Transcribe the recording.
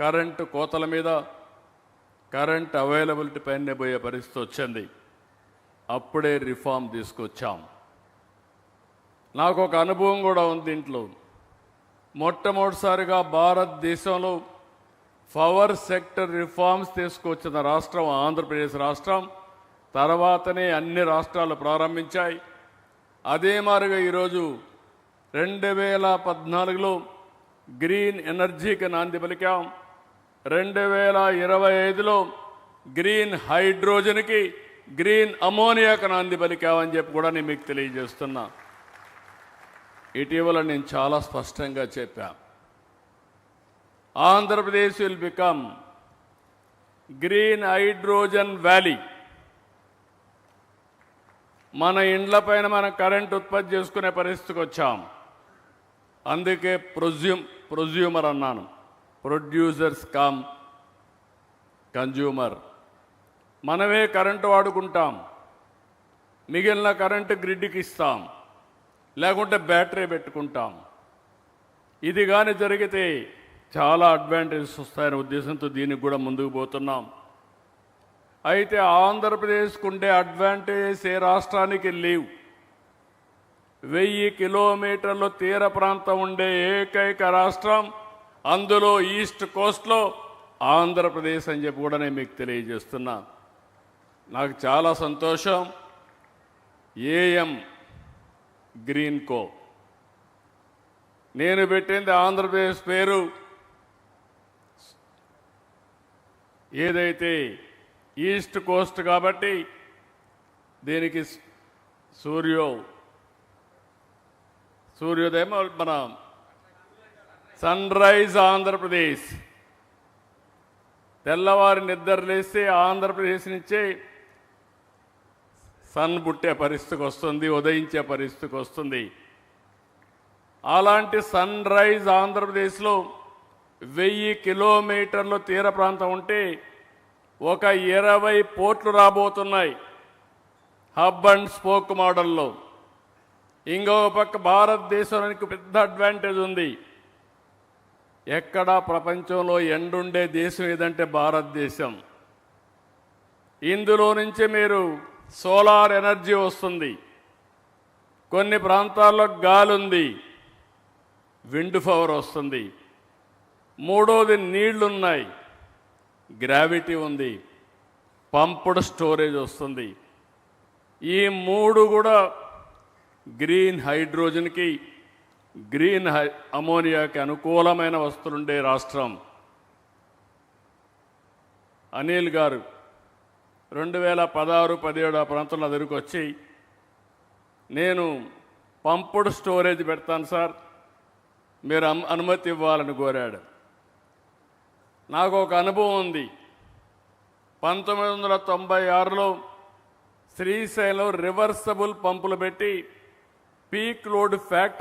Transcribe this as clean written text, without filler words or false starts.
Current కోతల మీద current availability పైన పోయే పరిస్థితి వచ్చింది. అప్పుడే రిఫార్మ్ తీసుకొచ్చాం. నాకు ఒక అనుభవం కూడా ఉంది దీంట్లో. మొట్టమొదటిసారిగా భారతదేశంలో పవర్ సెక్టర్ రిఫార్మ్స్ తీసుకొచ్చిన రాష్ట్రం ఆంధ్రప్రదేశ్ రాష్ట్రం. తర్వాతనే అన్ని రాష్ట్రాలు ప్రారంభించాయి. అదే మాదిరిగా ఈరోజు 2014లో గ్రీన్ ఎనర్జీకి నాంది పలికాం. 2025లో గ్రీన్ హైడ్రోజన్కి, గ్రీన్ అమోనియాకి నాంది పలికామని చెప్పి కూడా నేను మీకు తెలియజేస్తున్నా. ఇటీవల నేను చాలా స్పష్టంగా చెప్పా, Andhra Pradesh will become green hydrogen valley. మన ఇండ్ల పైన మనం కరెంట్ ఉత్పత్తి చేసుకునే పరిస్థితికి వచ్చాం. అందుకే ప్రొజ్యూమర్ అన్నాను. Producers come consumer. మనమే కరెంటు వాడుకుంటాం, మిగిలిన కరెంటు గ్రిడ్కి ఇస్తాం, లేకుంటే బ్యాటరీ పెట్టుకుంటాం. ఇది కానీ జరిగితే చాలా అడ్వాంటేజెస్ వస్తాయనే ఉద్దేశంతో దీనికి కూడా ముందుకు పోతున్నాం. అయితే ఆంధ్రప్రదేశ్కు ఉండే అడ్వాంటేజెస్ ఏ రాష్ట్రానికి లేవు. 1000 కిలోమీటర్లు తీర ప్రాంతం ఉండే ఏకైక రాష్ట్రం, అందులో ఈస్ట్ కోస్ట్లో ఆంధ్రప్రదేశ్ అని చెప్పి కూడా నేను మీకు తెలియజేస్తున్నా. నాకు చాలా సంతోషం. ఏఎం గ్రీన్ కో నేను పెట్టింది ఆంధ్రప్రదేశ్ పేరు. ఏదైతే ఈస్ట్ కోస్ట్ కాబట్టి దీనికి సూర్యోదయం మన సన్ రైజ్ ఆంధ్రప్రదేశ్. తెల్లవారి నిద్రలేస్తే ఆంధ్రప్రదేశ్ నుంచే సన్ పుట్టే పరిస్థితికి వస్తుంది, ఉదయించే పరిస్థితికి వస్తుంది. అలాంటి సన్ రైజ్ ఆంధ్రప్రదేశ్లో 1000 కిలోమీటర్లు తీర ప్రాంతం ఉంటే ఒక 20 పోర్ట్లు రాబోతున్నాయి హబ్ అండ్ స్పోక్ మోడల్లో. ఇంకొక పక్క భారతదేశానికి పెద్ద అడ్వాంటేజ్ ఉంది. ఎక్కడా ప్రపంచంలో ఎండుండే దేశం ఏదంటే భారతదేశం. ఇందులో నుంచి మీరు సోలార్ ఎనర్జీ వస్తుంది, కొన్ని ప్రాంతాల్లో గాలి ఉంది, విండ్ పవర్ వస్తుంది. మూడోది నీళ్లున్నాయి, గ్రావిటీ ఉంది, పంప్డ్ స్టోరేజ్ వస్తుంది. ఈ మూడు కూడా గ్రీన్ హైడ్రోజన్కి, గ్రీన్ అమోనియాకి అనుకూలమైన వస్తువులుండే రాష్ట్రం. అనిల్ గారు 2016-17 ఆ ప్రాంతంలో దగ్గరికి వచ్చి, నేను పంప్డ్ స్టోరేజ్ పెడతాను సార్, మీరు అనుమతి ఇవ్వాలని కోరాడు. నాకు ఒక అనుభవం ఉంది. 1996లో శ్రీశైలం రివర్సబుల్ పంపులు పెట్టి పీక్ లోడ్ ఫ్యాక్టరీ